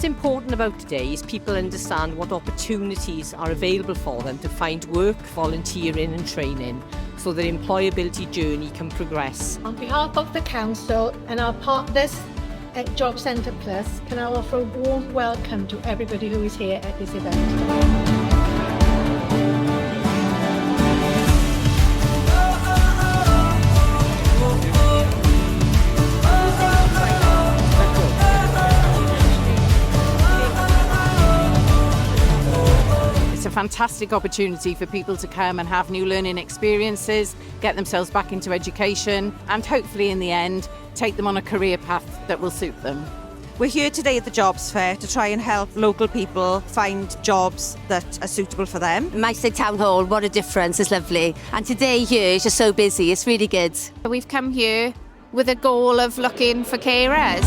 What's important about today is people understand what opportunities are available for them to find work, volunteering and training so their employability journey can progress. On behalf of the Council and our partners at Job Centre Plus, can I offer a warm welcome to everybody who is here at this event. It's a fantastic opportunity for people to come and have new learning experiences, get themselves back into education and hopefully in the end take them on a career path that will suit them. We're here today at the Jobs Fair to try and help local people find jobs that are suitable for them. Maesteg Town Hall, what a difference, it's lovely. And today here is just so busy, it's really good. We've come here with a goal of looking for carers.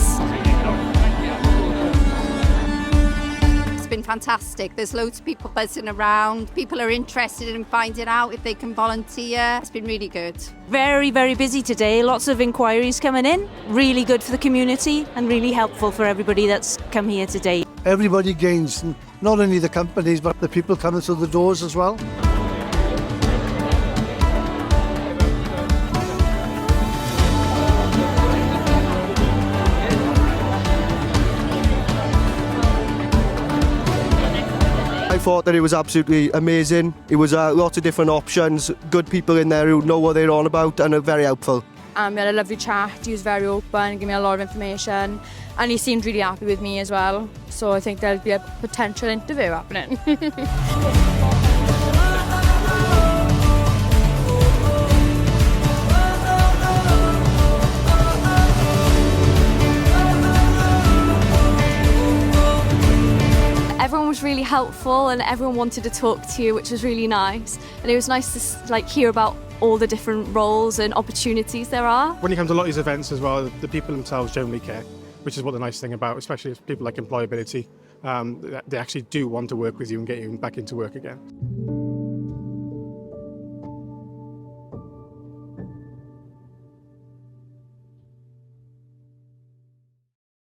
It's been fantastic. There's loads of people buzzing around. People are interested in finding out if they can volunteer. It's been really good. Very, very busy today. Lots of inquiries coming in. Really good for the community and really helpful for everybody that's come here today. Everybody gains, not only the companies, but the people coming through the doors as well. I thought that it was absolutely amazing. It was lots of different options, good people in there who know what they're on about and are very helpful. We had a lovely chat. He was very open, gave me a lot of information, and he seemed really happy with me as well. So I think there'll be a potential interview happening. Everyone was really helpful and everyone wanted to talk to you, which was really nice. And it was nice to hear about all the different roles and opportunities there are. When you come to a lot of these events as well, the people themselves generally care, which is what the nice thing about, especially if people like employability, they actually do want to work with you and get you back into work again.